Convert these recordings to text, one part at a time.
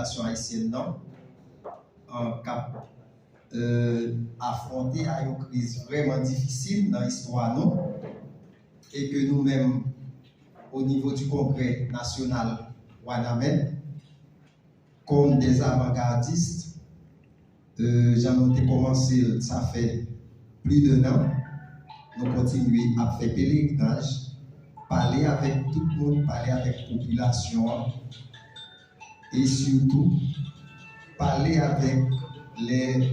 nation haïtienne non cap affronter à une crise vraiment difficile dans l'histoire nous et que nous-mêmes au niveau du Congrès national Wanamed comme des avant-gardistes j'en ai commencé ça fait plus d'un an nous continuons à faire pèlerinage parler avec tout le monde parler avec la population et surtout parler avec les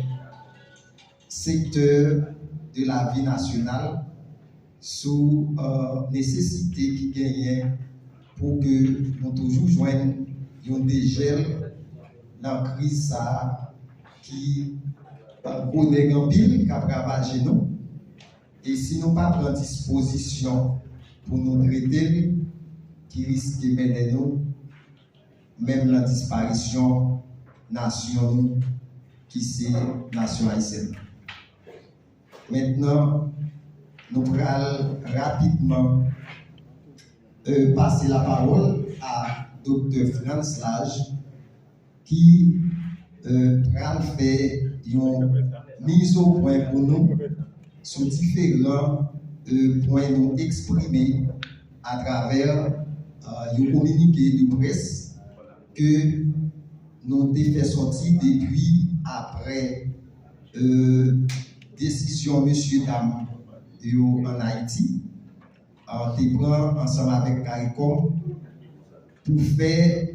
secteurs de la vie nationale sous nécessité qui gagne pour que nous toujours joignent un dégel dans la crise ça, qui connaît un pile qui a ravagé nous et si nous pas prendre disposition pour nous traiter qui risque de mener nous même la disparition nation qui c'est nation haïtienne. Maintenant, nous allons rapidement passer la parole à Dr. Franz Lage qui va faire une mise au point pour nous sur différents points nous exprimés à travers le communiqué de presse que nous avons fait sortir depuis après décision monsieur dame en Haïti on prend ensemble avec CARICOM pour faire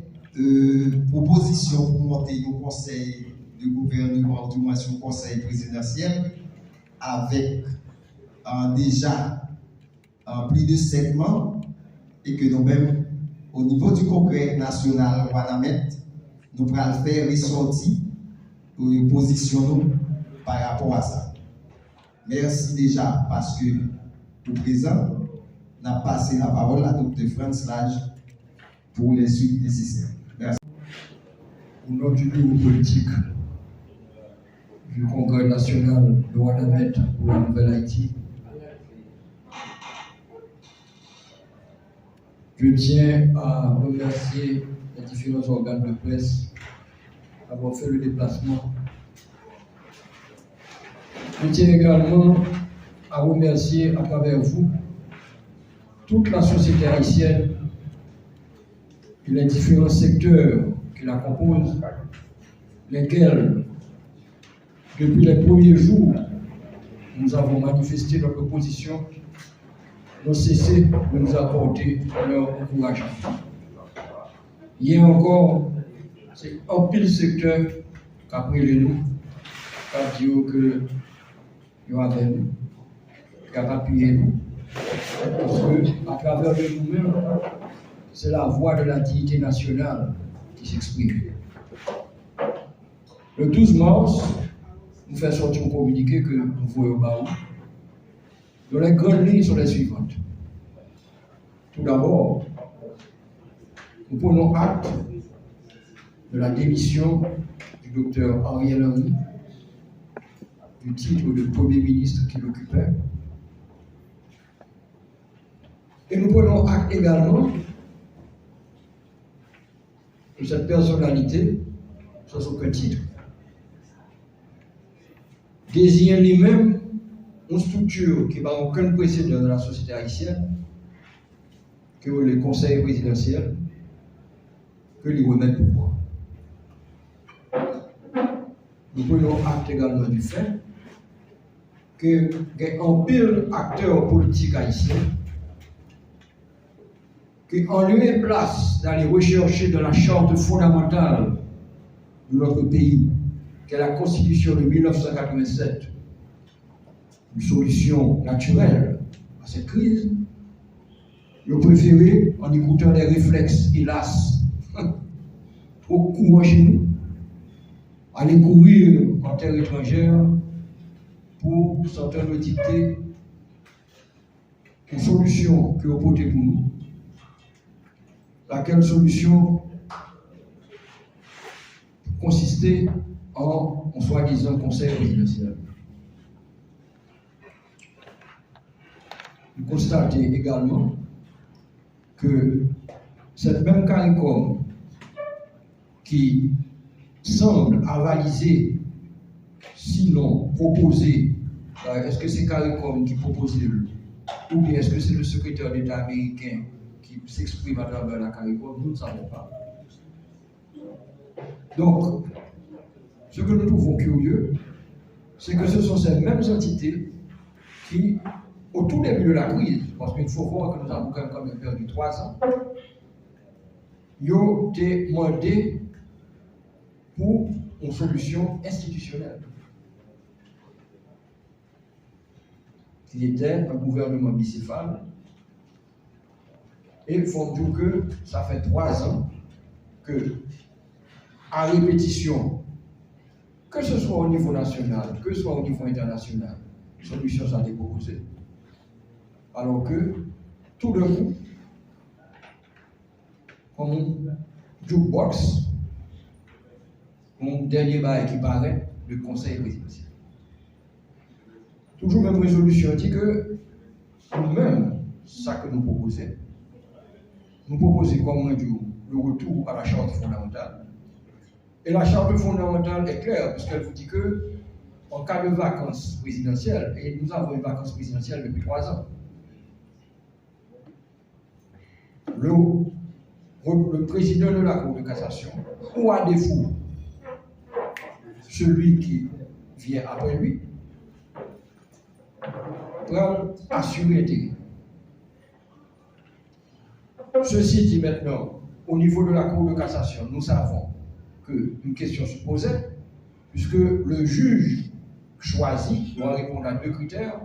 proposition pour monter au conseil de gouvernement du moins au conseil présidentiel avec déjà plus de 7 membres et que nous-mêmes au niveau du Congrès national Wanamed nous allons faire ressortir une position par rapport à ça. Merci déjà parce que pour présent, on a passé la parole à Dr. Franz Lage pour les suites nécessaires. Merci. Au nom du bureau politique du Congrès national de Wanamed pour la Nouvelle-Haïti, je tiens à remercier les différents organes de presse d'avoir fait le déplacement. Je tiens également à remercier à travers vous toute la société haïtienne et les différents secteurs qui la composent, lesquels, depuis les premiers jours, nous avons manifesté notre position, n'ont cessé de nous apporter leur encouragement. Hier encore, c'est un pile secteur qui a pris le nous, qui a dit que nous avons nous, qui a appuyé nous. Parce qu'à travers de nous-mêmes, c'est la voix de la dignité nationale qui s'exprime. Le 12 mars, nous faisons sortir un communiqué que nous voyons au bas. Donc les grandes lignes sont les suivantes. Tout d'abord, nous prenons acte de la démission du docteur Ariel Henry du titre de Premier ministre qu'il occupait. Et nous prenons acte également de cette personnalité, sans aucun titre, désigne lui-même une structure qui n'a aucun précédent dans la société haïtienne, que le conseil présidentiel, que lui remet le pouvoir. Nous prenons acte également du fait que un pile acteur politique haïtien qui en lieu et place d'aller rechercher dans la charte fondamentale de notre pays, qui est la Constitution de 1987, une solution naturelle à cette crise, ils ont préféré, en écoutant des réflexes, hélas, trop courants chez nous, aller courir en terre étrangère pour s'entendre dicter une solution qui est opposée pour nous. Laquelle solution consistait en soi-disant conseil présidentiel. Vous constatez également que cette même CARICOM qui semble avaliser, sinon proposer, est-ce que c'est CARICOM qui propose, ou bien est-ce que c'est le secrétaire d'État américain qui s'exprime à travers la CARICOM, nous ne savons pas. Donc, ce que nous trouvons curieux, c'est que ce sont ces mêmes entités qui, au tout début de la crise, parce qu'il faut voir que nous avons quand même perdu 3 ans, ils ont demandé pour une solution institutionnelle. Il était un gouvernement bicéphale, et il faut dire que ça fait 3 ans que, à répétition, que ce soit au niveau national, que ce soit au niveau international, solution ça a été proposée. Alors que, tout d'un coup, comme jukebox, mon dernier bail qui paraît, le conseil présidentiel. Toujours même résolution dit que nous-mêmes, ça que nous proposons comme le retour à la charte fondamentale. Et la charte fondamentale est claire, puisqu'elle vous dit que en cas de vacances présidentielles, et nous avons une vacance présidentielle depuis 3 ans, le président de la Cour de cassation, ou à défaut, celui qui vient après lui, pour assurer l'intégrité. Ceci dit maintenant, au niveau de la Cour de cassation, nous savons qu'une question se posait, puisque le juge choisi doit répondre à 2 critères.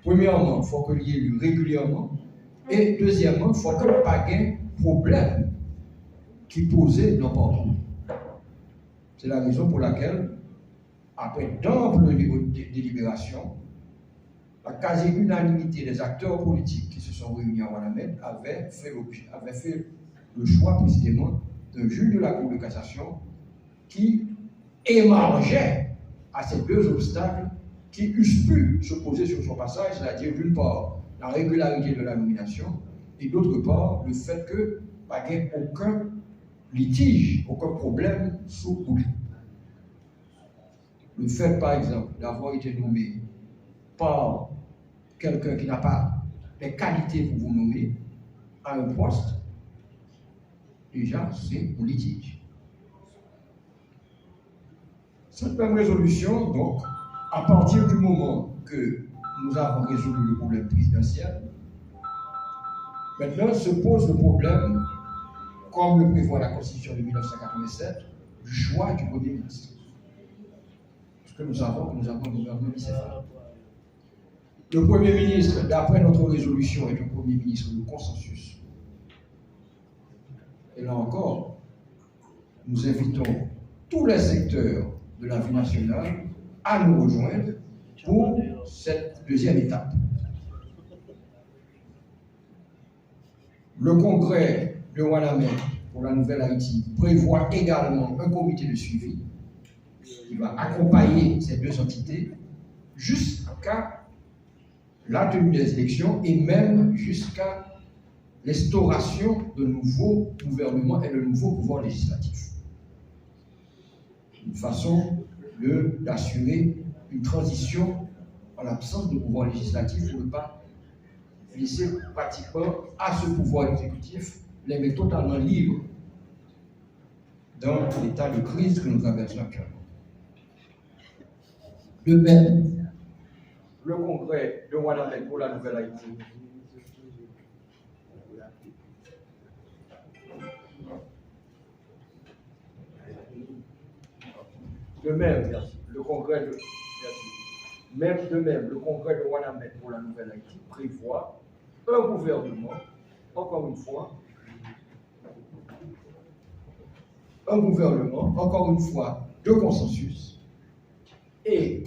Premièrement, il faut qu'il y ait élu régulièrement, et deuxièmement, il faut qu'il n'y ait pas de problème qui posait n'importe où. C'est la raison pour laquelle, après d'amples délibérations, la quasi-unanimité des acteurs politiques qui se sont réunis à Ouanamène avait fait le choix précisément d'un juge de la Cour de cassation qui émargeait à ces 2 obstacles qui eussent pu se poser sur son passage, c'est-à-dire d'une part la régularité de la nomination et d'autre part le fait que n'y ait aucun litige, aucun problème sous boucle. Le fait, par exemple, d'avoir été nommé par quelqu'un qui n'a pas les qualités pour vous nommer à un poste, déjà, c'est un litige. Cette même résolution, donc, à partir du moment que nous avons résolu le problème présidentiel, maintenant se pose le problème, comme le prévoit la Constitution de 1987, du choix du Premier ministre. Parce que nous savons un gouvernement bicéphale. Le Premier ministre, d'après notre résolution, est un Premier ministre de consensus. Et là encore, nous invitons tous les secteurs de la vie nationale à nous rejoindre pour cette deuxième étape. Le congrès de Ouanamène pour la Nouvelle-Haïti prévoit également un comité de suivi qui va accompagner ces 2 entités jusqu'à la tenue des élections et même jusqu'à l'instauration de nouveaux gouvernements et de nouveaux pouvoirs législatifs. Une façon d'assurer une transition en l'absence de pouvoir législatif pour ne pas laisser pratiquement à ce pouvoir exécutif les mettre totalement libres dans l'état de crise que nous traversons actuellement. De même, le congrès de Ouanamène pour la Nouvelle-Haïti de même, le congrès de Ouanamène pour la Nouvelle-Haïti prévoit un gouvernement, encore une fois, de consensus et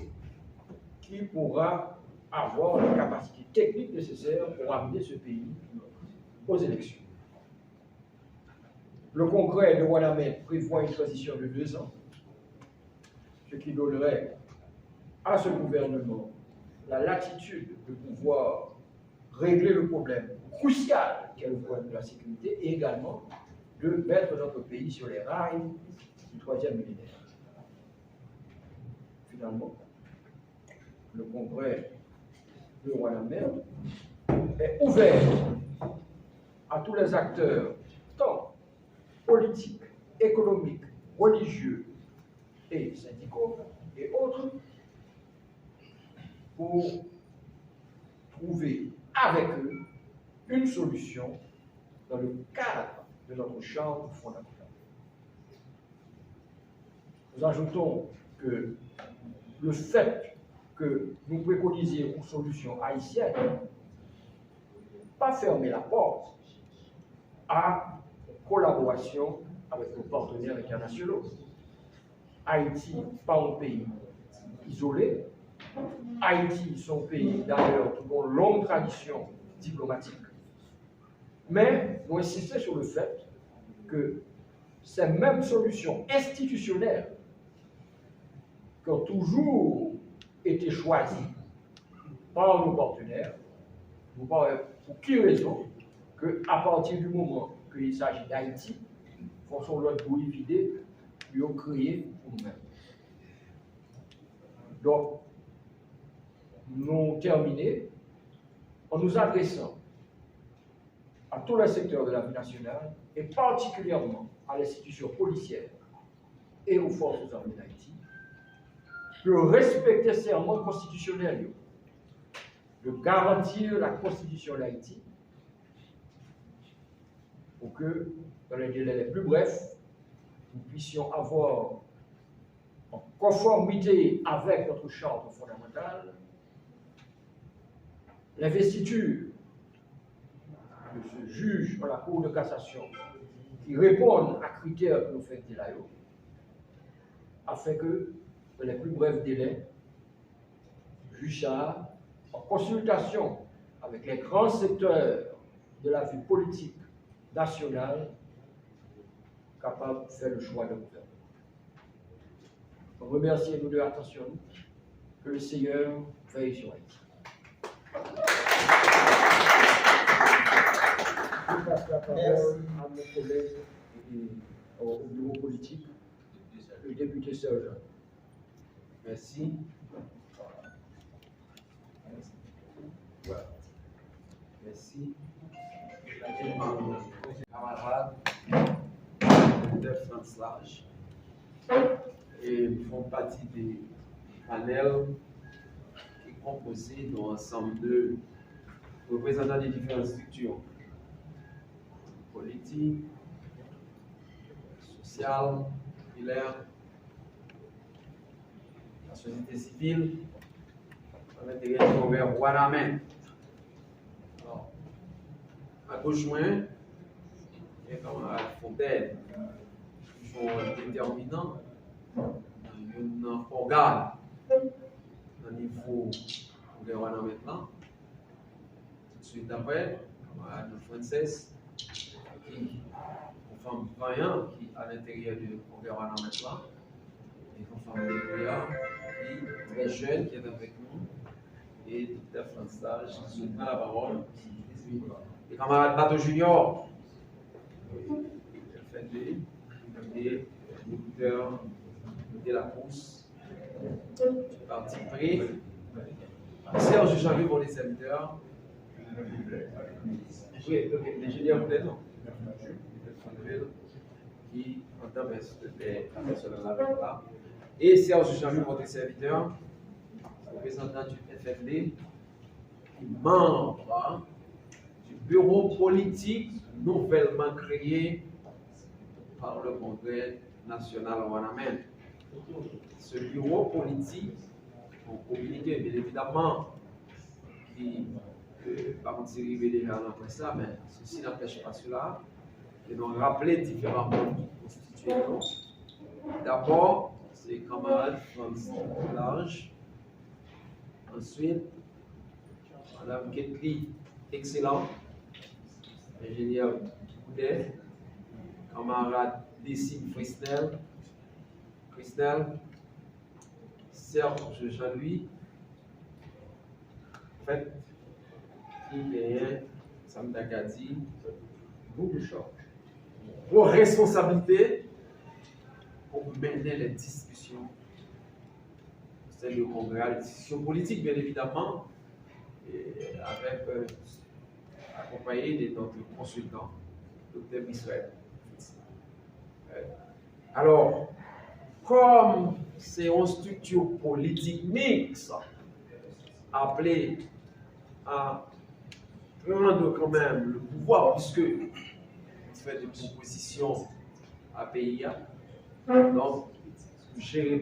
qui pourra avoir les capacités techniques nécessaires pour amener ce pays aux élections. Le congrès de Ouanamène prévoit une transition de 2 ans, ce qui donnerait à ce gouvernement la latitude de pouvoir régler le problème crucial qu'est le problème de la sécurité et également de mettre notre pays sur les rails du 3e millénaire. finalement, le congrès de Rwanda est ouvert à tous les acteurs, tant politiques, économiques, religieux et syndicaux et autres, pour trouver avec eux une solution dans le cadre de notre charte fondamentale. Nous ajoutons que le fait que nous préconisions une solution haïtienne, pas fermer la porte à une collaboration avec nos partenaires internationaux. Haïti, pas un pays isolé. Haïti, son pays d'ailleurs qui a une longue tradition diplomatique. Mais nous insistons sur le fait que ces mêmes solutions institutionnelles qui ont toujours été choisies par nos partenaires, nous parlons pour qui raison qu'à partir du moment qu'il s'agit d'Haïti, faisons l'autre pour vider, lui ont créé pour nous-mêmes. Donc, nous terminons en nous adressant à tous les secteurs de la vie nationale et particulièrement à l'institution policière et aux forces armées d'Haïti de respecter ces serments constitutionnels, de garantir la constitution d'Haïti pour que, dans les délais les plus brefs, nous puissions avoir, en conformité avec notre charte fondamentale, l'investiture de ce juge à la Cour de cassation qui répondent à critères que nous faisons là, afin que, dans les plus brefs délais, juge en consultation avec les grands secteurs de la vie politique nationale, capable de faire le choix de gouvernement. Je remercie nous de l'attention, que le Seigneur veille sur Haïti. Je passe la parole à mon collègue au bureau politique, le député Serge. Merci. Voilà. Merci. Camarades de France Large et font partie des panels qui sont composés d'un ensemble de représentants des différentes structures politiques, sociales, populaires, la société civile, à l'intérieur du congrès Rwanda. Alors, à gauche, il y a camarade Fontaine, qui sont déterminants dans un organe au niveau congrès Rwanda maintenant. Tout de suite après, camarade Frances, qui une femme vaillante qui à l'intérieur du congrès Rwanda maintenant. Et une femme débrouillard qui très jeune qui est avec nous et Dr. François qui prend la parole. Les camarades Bateau Junior, FND et Dr. de la Pousse, parti pris. Serge Jean-Louis pour les serviteurs. Oui, l'ingénieur Moudel, non. Qui entend les personnes là. Et Serge Jean-Louis, votre serviteur, représentant du FFD, membre du bureau politique nouvellement créé par le Congrès national Rwandamène. Ce bureau politique, en communiqué bien évidemment, qui, par contre, c'est arrivé déjà après ça, mais ceci n'empêche pas cela, et nous rappeler différents membres constitués. D'abord, c'est camarade France Large. Ensuite, Madame Ketli, excellent. Ingénieur Boudet. Camarade Dessine Christelle. Serge Jean-Louis. En fait, qui est Sam Dakati, Google Shop. Vos responsabilités pour mener les discussions c'est le congrès à la décision politique, bien évidemment, et avec accompagné de notre consultant, Dr. Israël. Alors, comme c'est une structure politique mixte, appelée à prendre quand même le pouvoir, puisque on fait des propositions à pays, donc gérer de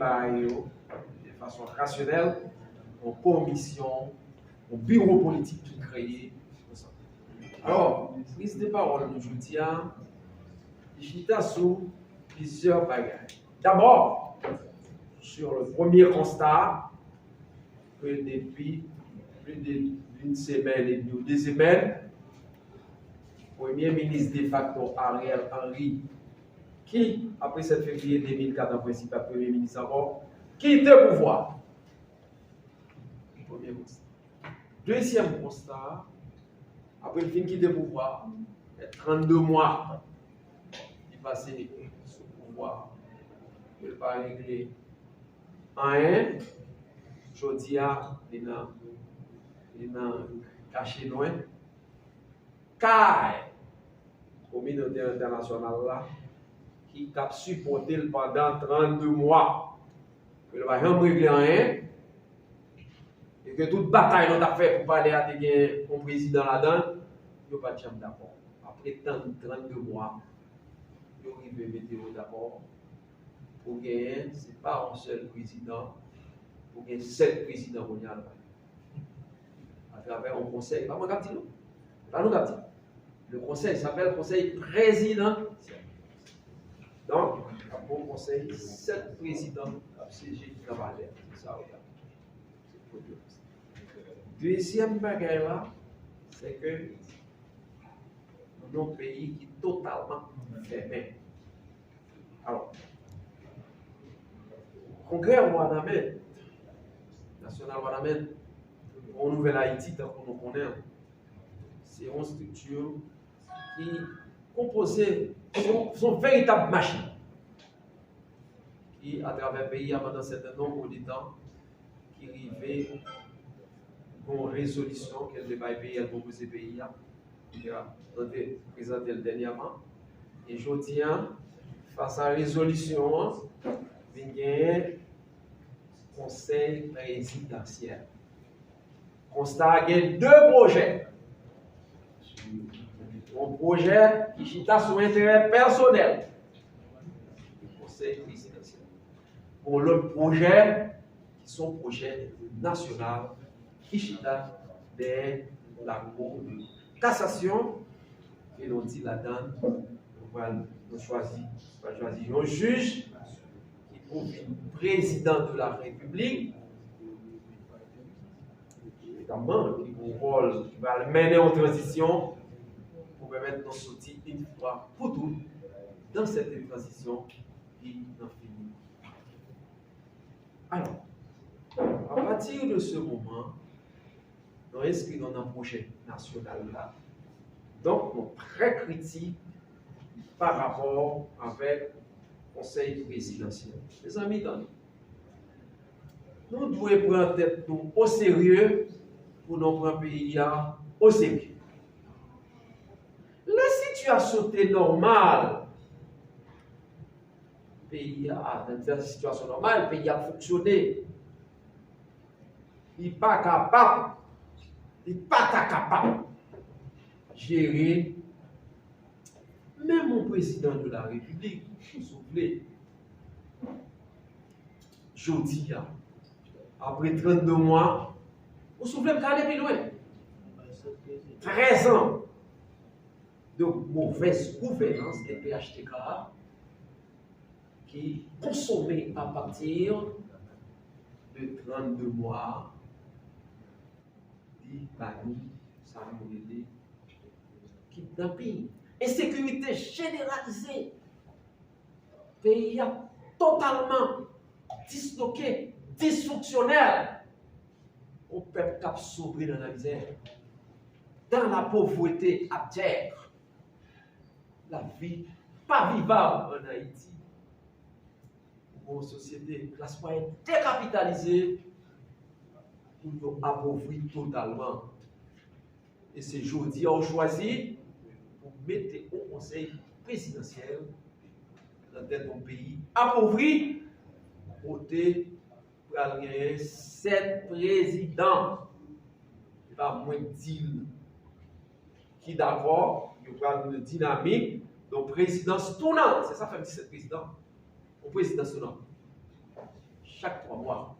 façon rationnelle, en commission, en bureau politique tout créé. Alors, prise de parole aujourd'hui, il y a sur plusieurs bagages. D'abord, sur le premier constat, que depuis plus d'une semaine et demie ou 2 semaines, le Premier ministre de facto Ariel Henry, qui, après 7 février 2004, en principe, le Premier ministre encore, quitte le pouvoir. Premier constat. Deuxième constat, après le fin quitte le pouvoir, il y a 32 mois, il est passé sous pouvoir. Il ne pas régler rien. Je dis à il a caché loin. Car la communauté internationale là, qui a supporté pendant 32 mois, que ne va rien régler rien, et que toute bataille qu'on a fait pour parler à un président là-dedans, il n'y a pas de chambre d'accord. Après 32 mois, il arrive à mettre d'accord. Pour gagner, ce n'est pas un seul président, pour gagner 7 présidents mondiaux. À travers un conseil, pas moi qui dis, pas nous qui dis. Le conseil s'appelle conseil présidentiel. Donc, pour le conseil, 7 présidents CG Cavalier. C'est ça, regarde. Deuxième bagaille là, c'est que nous avons un pays qui est totalement fermé. Alors, le congrès Ouadamène, national Ouadamène, en Nouvelle-Haïti, tant qu'on nous connaît, c'est une structure qui est composée, son véritable machine, qui, à travers le pays, pendant un certain nombre de temps, qui arrivait une résolution qu'elle devait payer, elle propose le pays, qui a présenté dernièrement. Et je dis, face à la résolution, il y a un conseil présidentiel. Constat, il y a 2 projets. Un projet qui est sur intérêt personnel. Le conseil présidentiel. Pour l'autre projet, qui sont projets nationaux, qui est de la Cour de cassation. Et l'on dit là-dedans, on va choisir un juge qui pour le président de la République, évidemment, qui a un rôle qui va le mener en transition pour permettre de sortir une fois pour toutes dans cette transition qui n'en finit pas. Alors, à partir de ce moment, nous inscrivons dans un projet national là. Donc, on est très critique par rapport avec le conseil présidentiel. Les amis, nous devons prendre tête nous au sérieux pour nous prendre le pays au sérieux. La situation est normale. Le pays dans une situation normale, le pays a fonctionné. Il n'est pas capable, de gérer même mon président de la République, vous vous souvenez, jeudi, après 32 mois, vous vous souvenez, regardez plus loin, 13 ans de mauvaise gouvernance des PHTK qui consommait à partir de 32 mois d'Ibani, Samoulé, kidnapping, insécurité généralisée, pays totalement disloqué, dysfonctionnel, au peuple qui a sauvé dans la misère, dans la pauvreté abjecte, la vie pas vivable en Haïti, une société classe moyenne décapitalisée, pour nous appauvrir totalement. Et c'est aujourd'hui on choisit pour mettre au conseil présidentiel dans ton pays appauvri côté pour gagner 7 présidents. Il va moins dire qui d'accord, il y aura une dynamique de présidence tournante. C'est ça fait 17 présidents. Au présidence tournante. Chaque 3 mois.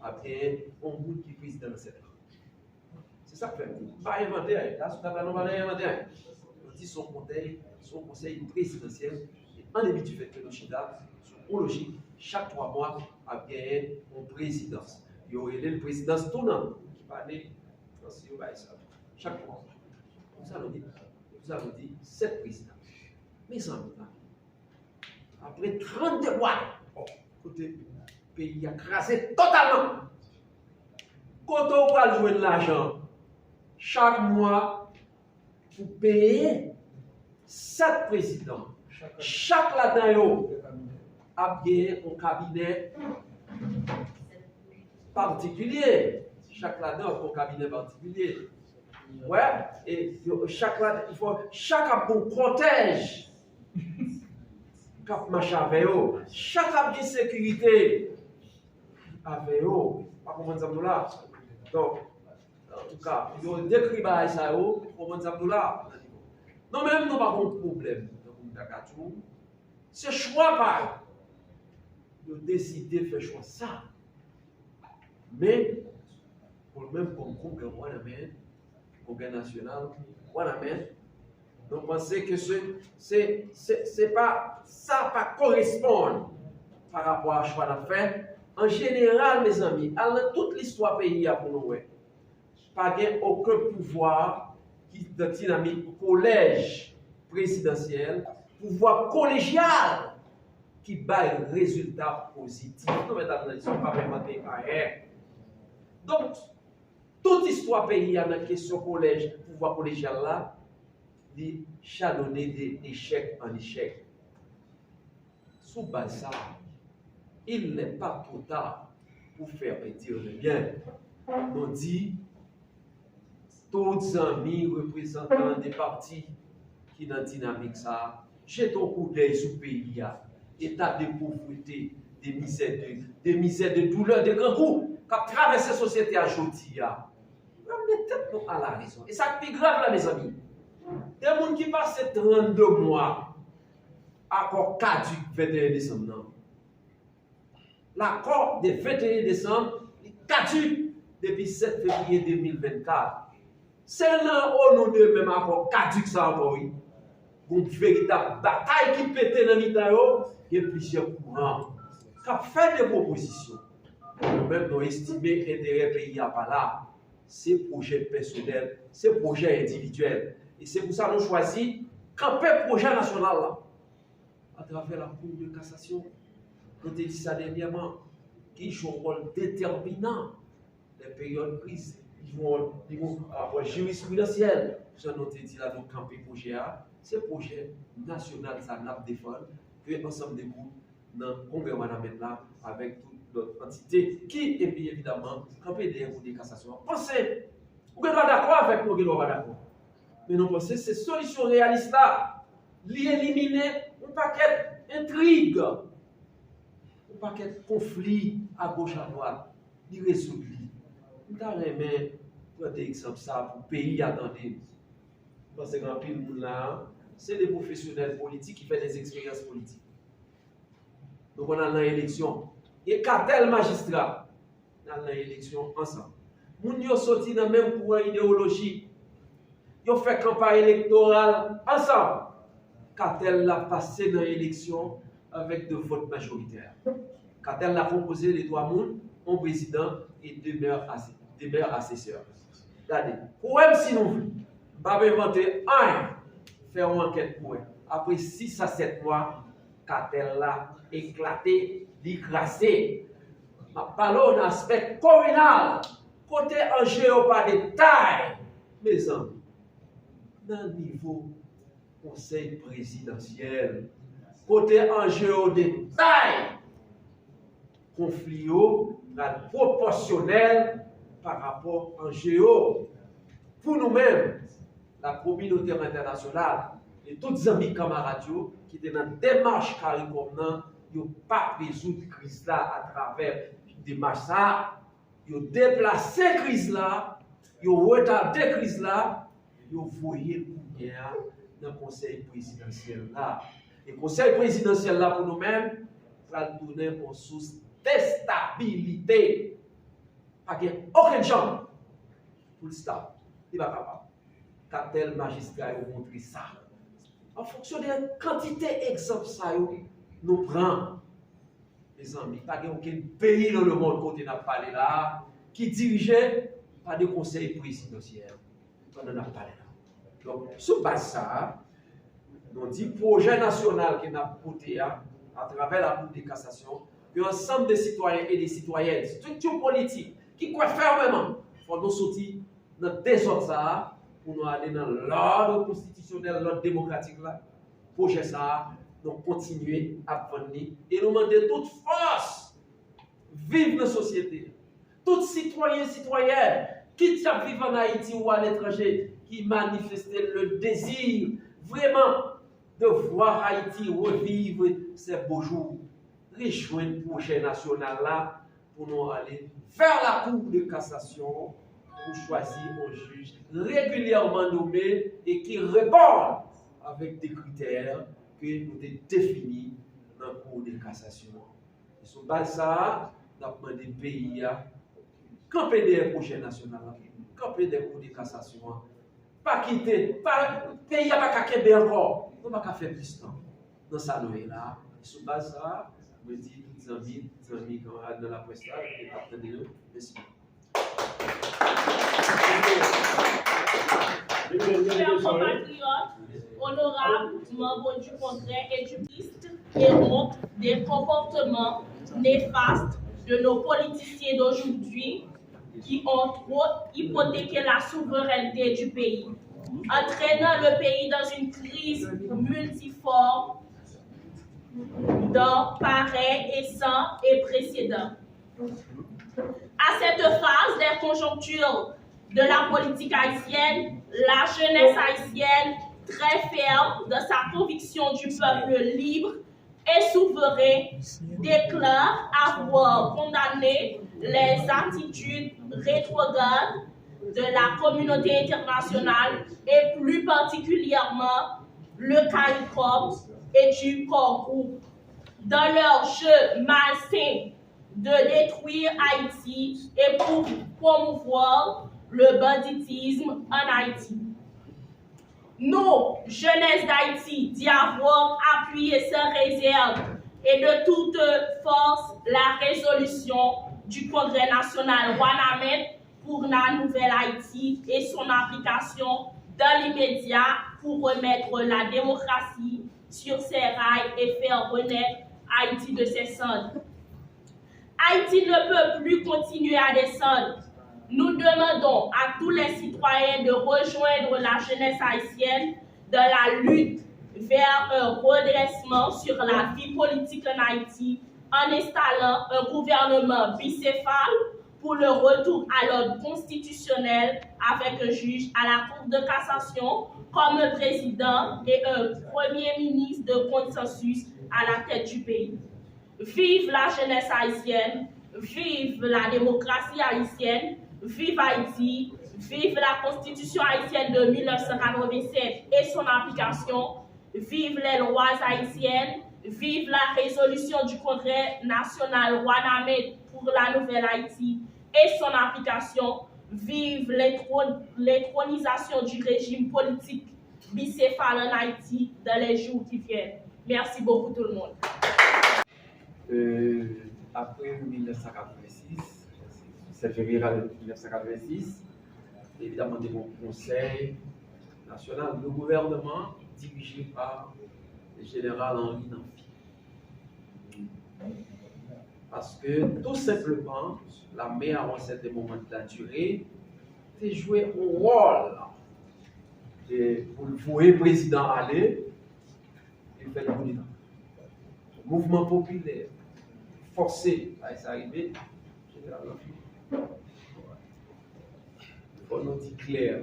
Après, on goûte qui est président de 7 ans. C'est ça que fait. Pas inventer. Là, sur la on va inventer. On dit son conseil présidentiel. Et en début du fait que le Chida, son logique, chaque 3 mois, a bien une présidence. Il y aurait le présidence tournante qui va aller dans ce chaque 3 mois. Nous allons dire 7 présidents. Mais en même temps, après 32 mois, côté pays a crasé totalement. Quand on va jouer de l'argent, chaque mois, pour payer 7 présidents. Chaque là-dedans, a bien un cabinet particulier. Chaque là-dedans, un cabinet particulier. Ouais, et chaque a bon protège. Cap marche avec eux. Chaque a de sécurité avec eux. Pas comment ça nous là. Donc, en tout cas, il y a un décrit ça comment ça nous là. Non, même nous pas de problème. C'est choix par de décider de faire choix ça. Mais, pour le même concours, Congrès national, nous pensons que c'est pas ça pas correspond par rapport à choix d'affaires. En général, mes amis, dans toute l'histoire pays pour nous, pas aucun pouvoir qui de dynamique collège présidentiel, pouvoir collégial qui bat un résultat positif. Nous mettons pas vraiment donc, toute histoire pays a une question collège, pouvoir collégial là, dit chalonner d'échec en échec. Sous base ça, il n'est pas trop tard pour faire dire le bien. On dit, tous les amis représentants des partis qui dans la dynamique ça, jetez un coup d'œil sur le pays, état de pauvreté, des misères de douleur, de grands coups, qui traversent la société aujourd'hui. Mettez-nous à la raison. Et ça qui est grave là, mes amis. Des gens qui passent 32 mois, accord caduc 21 décembre. L'accord de 21 décembre, il caduc depuis 7 février 2024. C'est là où nous deux même accord caduc ça encore. Une véritable bataille qui pète dans l'Italie, il y a plusieurs courants. Qui fait des propositions. Nous-mêmes, nous estimons l'intérêt pays à pas là. C'est projets personnels, c'est projets individuels. Et c'est pour ça que nous choisissons camper projet national là, à travers la Cour de cassation. Nous avons dit ça dernièrement, qui joue un rôle déterminant les périodes de crise. Ils vont avoir jurisprudentiel. Nous avons dit là, nous camper projet A, c'est projet national, ça n'a pas défendre, que ensemble des groupes dans le Congrès là, avec toute notre entité qui, et puis évidemment, camper des Cours de cassation. Pensez, vous êtes d'accord avec nous, vous êtes d'accord. Mais nous pensons que ces solutions réalistes là, éliminer un paquet d'intrigues, un paquet de conflits à gauche à droite, les résoudre. Nous avons aimé prendre exemple ça pour le pays attendez. Parce que grand pile monde là, c'est des professionnels politiques qui font des expériences politiques. Donc on a l'élection. Et cartel magistrat dans l'élection ensemble. Moun yo sorti dans le même courant idéologique. Ils ont fait campagne électorale ensemble. Cartel l'a passé dans l'élection avec de votes majoritaires. Cartel l'a composé les trois moun, un président et deux maires assesseurs. Regardez, pour même si nous voulons, pas inventer un, faire une enquête pour eux. Après 6 à 7 mois, Cartel l'a éclaté, déclassé. Ma parole d'un aspect communal, côté enjeu pas de taille, mes amis. Dans le niveau conseil présidentiel, côté enjeu de taille, conflit proportionnel par rapport en géo. Pour nous-mêmes, la communauté internationale et tous les amis camarades qui étaient dans la démarche CARICOM, ils n'ont pas résoudre la crise là à travers la démarche ça. Ils ont déplacé la crise là, ils ont retardé la crise là, ils ont voyé le pouvoir dans le conseil présidentiel là. Et le conseil présidentiel là pour nous-mêmes, ça donner une source de stabilité. Pas aucun genre pour le stable. Il va capable. Quand tel magistrat a montré ça. En fonction de la quantité d'exemples ça nous prend. Les amis, pas aucun pays dans le monde côté n'a parlé là qui dirigeait par des conseils présidentiels. On en a parlé là. Donc, sur base ça, nous dit projet national qui n'a porté à travers la Cour de cassation, que ensemble des citoyens et des citoyennes, structures politiques qui croient fermement, faut nous sortir dans le désordre ça pour nous aller dans l'ordre constitutionnel, l'ordre démocratique là. Projet ça, nous continuer à venir et nous demander toute force, vive la société, tous citoyens et citoyennes qui vivent en Haïti ou à l'étranger, qui manifestent le désir vraiment de voir Haïti revivre ces beaux jours. Rejoindre le projet national là pour nous aller vers la Cour de cassation pour choisir un juge régulièrement nommé et qui répond avec des critères que nous avons définis dans la Cour de cassation. Et sur base ça, nous avons demandé au pays à camper des projets nationaux, camper des cours de cassation, pas quitter, le pays n'a pas qu'à quitter encore, nous n'avons pas qu'à faire plus de temps. Dans ça, nous sommes là. Et sur base ça, je dis tous les amis dans la presse là, et attendez-le. Merci. Chers compatriotes, honorables membres du Congrès et du ministre, et honte des comportements néfastes de nos politiciens d'aujourd'hui qui ont trop hypothéqué la souveraineté du pays, entraînant le pays dans une crise multiforme d'un pareil et sans précédent. À cette phase des conjonctures de la politique haïtienne, la jeunesse haïtienne, très ferme de sa conviction du peuple libre et souverain, déclare avoir condamné les attitudes rétrogrades de la communauté internationale et plus particulièrement le CARICOM et du corps groupe dans leur jeu malsain de détruire Haïti et pour promouvoir le banditisme en Haïti. Nous, jeunesse d'Haïti, d'y avoir appuyé sans réserve et de toute force la résolution du Congrès national Wanamet pour la nouvelle Haïti et son application dans l'immédiat pour remettre la démocratie sur ses rails et faire renaître Haïti de ses cendres. Haïti ne peut plus continuer à descendre. Nous demandons à tous les citoyens de rejoindre la jeunesse haïtienne dans la lutte vers un redressement sur la vie politique en Haïti en installant un gouvernement bicéphale pour le retour à l'ordre constitutionnel avec un juge à la Cour de cassation comme un président et un premier ministre de consensus à la tête du pays. Vive la jeunesse haïtienne, vive la démocratie haïtienne, vive Haïti, vive la constitution haïtienne de 1987 et son application, vive les lois haïtiennes, vive la résolution du Congrès national Wanamet pour la nouvelle Haïti et son application, vive l'étronisation du régime politique bicéphale en Haïti dans les jours qui viennent. Merci beaucoup tout le monde. Après 1986, c'est février 1986, évidemment, de mon conseil national, le gouvernement dirigé par le général Henri Namphy. Parce que tout simplement, la mer en certain moment de la durée, a joué un rôle pour le voir président aller, il fait le coup d'État. Mouvement populaire, forcé à s'arriver, général Nanfi. Il faut nous dire clair.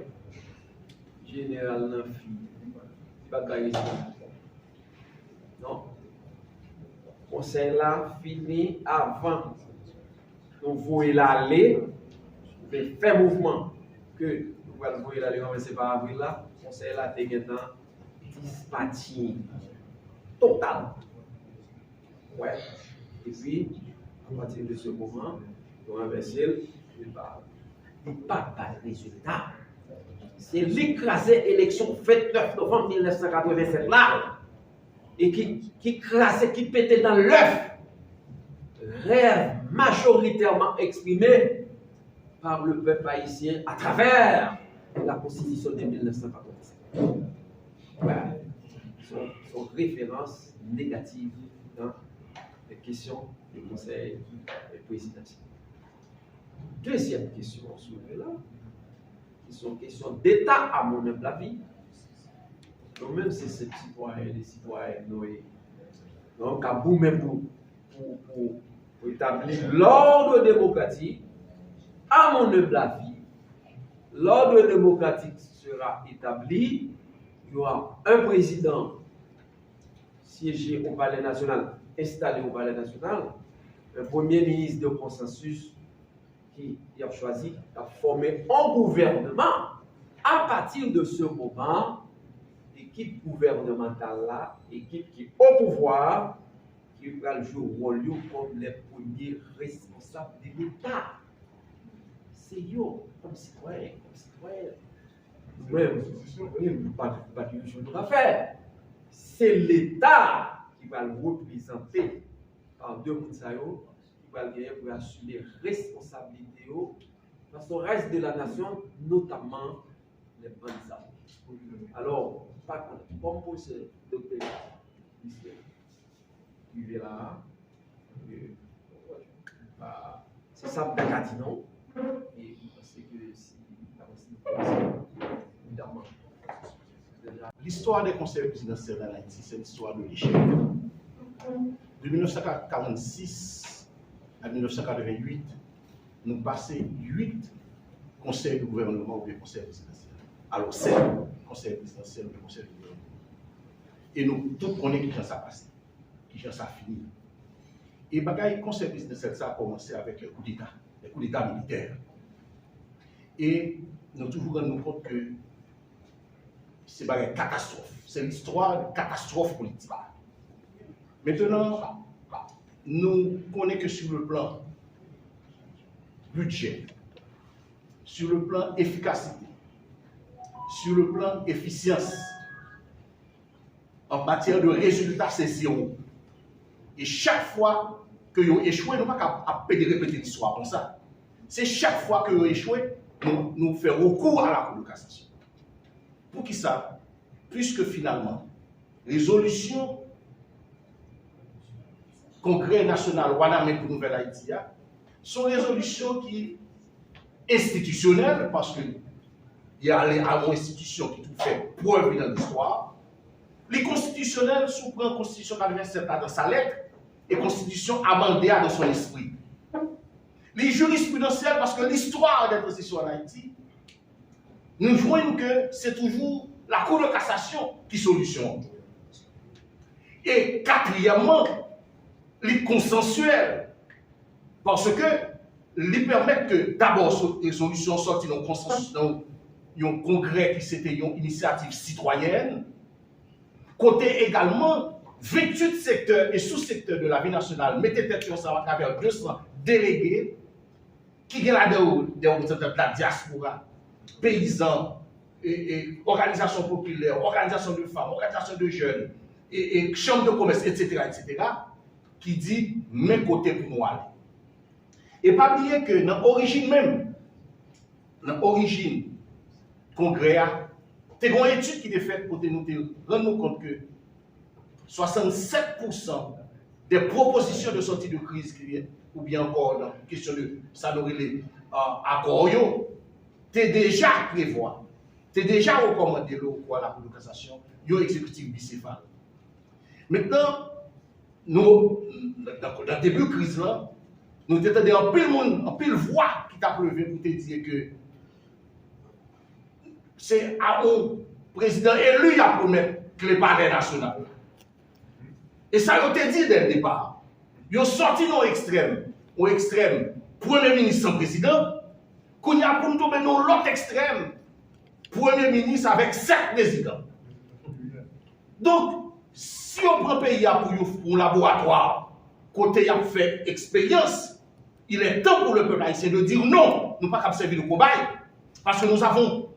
Général Nanfi, c'est pas gagné ça. Non. Le conseil là fini avant. Nous voyons l'aller, mais faire mouvement que nous voyons l'aller, c'est pas avril là. Le conseil là, c'est maintenant dispatching total. Ouais. Et puis, à partir de ce moment, nous inverser, il n'y a pas de résultat. C'est l'écrasée élection faite 9 novembre 1987 là, et qui crasait, qui pétait dans l'œuf, rêve majoritairement exprimé par le peuple haïtien à travers la Constitution de 1987. Voilà. Son référence négative dans les questions du Conseil présidentiel. Deuxième question soulevée là, qui sont questions d'État à mon humble avis. Nous-mêmes, c'est ces citoyens et les citoyennes, donc à vous-même pour établir l'ordre démocratique, à mon humble avis, l'ordre démocratique sera établi. Il y aura un président siégé au Palais national, installé au Palais national, un premier ministre de consensus qui a choisi de former un gouvernement. À partir de ce moment, l'équipe gouvernementale là, équipe qui est au pouvoir, qui va jouer le rôle comme les premiers responsables de l'État. C'est eux, comme citoyens, Même, pas de chose à faire. C'est l'État qui va le représenter par deux Moutsayo, qui va le gagner pour assumer responsabilité dans le reste de la nation, notamment les bonnes armes. Alors, par contre, comme pour ce docteur qui est là, c'est ça, non. Et c'est que si évidemment. L'histoire des conseils présidentiels en Haïti, c'est l'histoire de l'échec. De 1946 à 1988, nous passons 8 conseils de gouvernement ou des conseils présidentiels. Alors, 7 conseils présidentiels ou des conseils de gouvernement. Et nous tous connaissons qui ça a passé, qui ça a fini. Et le conseil présidentiel, ça a commencé avec les coups d'État militaires. Et nous toujours rendons compte que c'est une catastrophe. C'est l'histoire de catastrophe politique. Maintenant, nous connaissons que sur le plan budget, sur le plan efficacité, sur le plan efficience, en matière de résultats, c'est zéro. Et chaque fois que vous échouez, nous ne pouvons pas répéter l'histoire comme ça. C'est chaque fois que vous échouez, nous faisons recours à la Cour de cassation. Pour qui ça? Puisque finalement, résolution Congrès national Waname pour Nouvelle Haïti sont résolutions qui institutionnelles, parce qu'il y a les institutions qui tout fait preuve dans l'histoire. Les constitutionnels sous la Constitution 87 dans sa lettre et Constitution amendée dans son esprit. Les jurisprudentiels, parce que l'histoire des transitions en Haïti, nous voyons que c'est toujours la Cour de cassation qui solutionne. Et quatrièmement, les consensuels, parce que les permettent que d'abord les solutions sortent dans consensus, dans un congrès qui c'était une initiative citoyenne, côté également 28 secteurs et sous-secteurs de la vie nationale mettaient tête ensemble à travers 200 délégués qui viennent là-dedans de la diaspora, paysans, et organisations populaires, organisations de femmes, organisations de jeunes, et chambres de commerce, etc., qui dit mes côtés pour nous aller. Et pas oublier que dans l'origine même, dans l'origine congrès, c'est une étude qui est faite pour nous rendre compte que 67% des propositions de sortie de crise, ou bien encore dans la question de ça les accords, c'est déjà prévu, c'est déjà recommandé à la Cour de cassation, un exécutif bicéphale. Maintenant, nous, dans le début de la crise, nous t'entendons en pile monde, en pile voix qui t'a levé pour te dire que c'est à un président élu à promettre que le palais national. Et ça, on te dit dès le départ. Ils ont sorti au extrême, premier ministre sans président, qu'on y a pour nous tomber dans l'autre extrême, premier ministre avec 7 présidents. Donc, si on prend un pays pour un laboratoire, côté a fait expérience, il est temps pour le peuple haïtien de dire non, nous ne pouvons pas servir de cobaye, parce que nous avons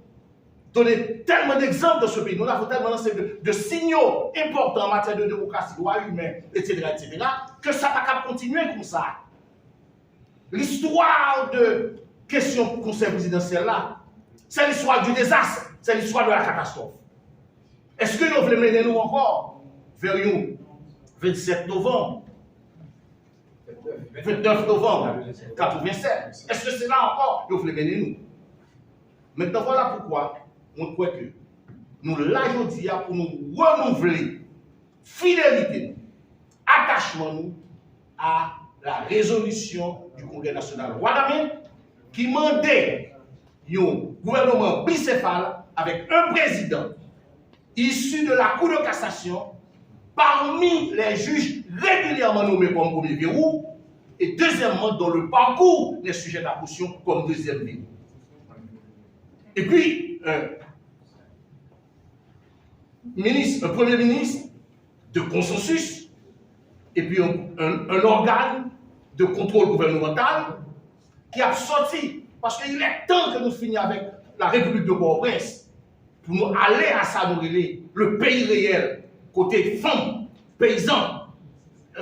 donné tellement d'exemples dans ce pays, nous avons tellement lancé de signaux importants en matière de démocratie, droits humains, etc., que ça ne peut pas continuer comme ça. L'histoire de question conseil présidentiel là, c'est l'histoire du désastre, c'est l'histoire de la catastrophe. Est-ce que nous voulons mener nous encore vers le 27 novembre, 29 novembre 87? Est-ce que c'est là encore que nous voulons mener nous? Maintenant, voilà pourquoi on croit que nous l'avons dit pour nous renouveler fidélité, attachement nous à la résolution du Congrès national Ouadamien qui mandait un gouvernement bicéphale avec un président issu de la Cour de cassation parmi les juges régulièrement nommés comme premier verrou et deuxièmement dont le parcours n'est sujet à caution comme deuxième verrou. Et puis, un premier ministre de consensus et puis un organe de contrôle gouvernemental qui a sorti, parce qu'il est temps que nous finissions avec la République de Port-au-Prince pour nous aller à ça, nous le pays réel, côté femmes, paysans,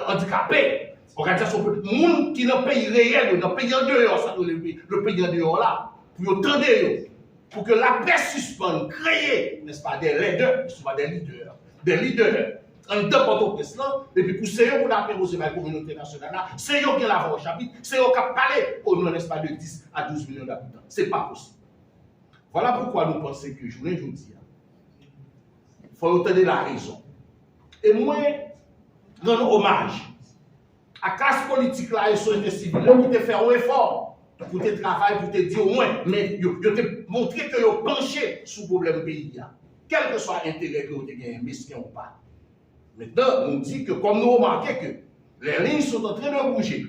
handicapés, organisation de monde qui est dans le pays réel, dans le pays en dehors, ça, le pays en dehors là, pour nous tendre, pour que la presse suspende, créer, n'est-ce pas, des leaders, des leaders, en deux Port-au-Prince là, et puis pour ceux pour l'apéro de la communauté nationale là, c'est eux qui ont la voix au chapitre, c'est eux qui ont parlé au nom, n'est-ce pas, de 10 à 12 millions d'habitants. Ce n'est pas possible. Voilà pourquoi nous pensons que je vous dis, il faut obtenir la raison. Et moi, rendre hommage à la classe politique là et société civile là, qui te fait un effort pour te travailler, pour te dire au moins, mais ils te montrer que ils ont penché sur le problème pays là. Quel que soit l'intérêt que vous avez gagné, mesquin ou pas. Maintenant, on dit que comme nous remarquons que les lignes sont en train de bouger,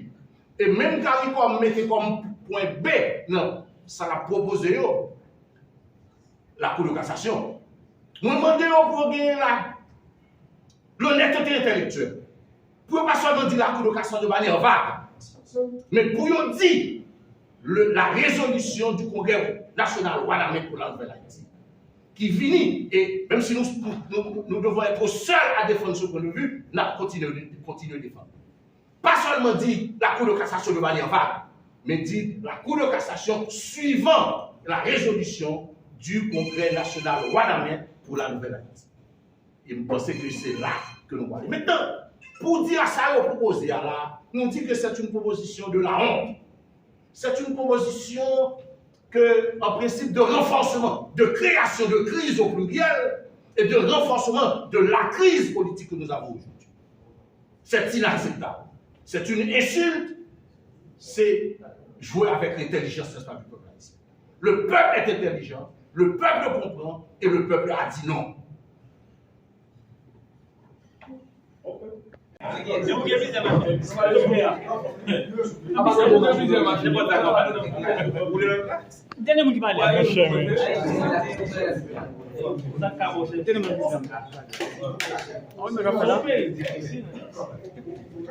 et même CARICOM mettait comme point B, non, ça l'a proposé la Cour de cassation. Nous demandons pour gagner l'honnêteté intellectuelle. Pour ne pas seulement dire la Cour de cassation de manière vague, mais pour dire la résolution du Congrès national Ouadamien pour la Nouvelle-Haïti, qui finit, et même si nous devons être seuls à défendre ce point de vue, nous continuons de défendre. Pas seulement dire la Cour de cassation de manière vague, mais dire la Cour de cassation suivant la résolution du Congrès national Ouadamien pour la Nouvelle-Haïti. Et je pense que c'est là que nous voyons. Maintenant, pour dire à ça, on propose là, nous dit que c'est une proposition de la honte. C'est une proposition en principe de renforcement, de création de crise au pluriel et de renforcement de la crise politique que nous avons aujourd'hui. C'est inacceptable. C'est une insulte. C'est jouer avec l'intelligence du peuple haïtien. Le peuple est intelligent, le peuple comprend et le peuple a dit non.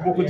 Beaucoup de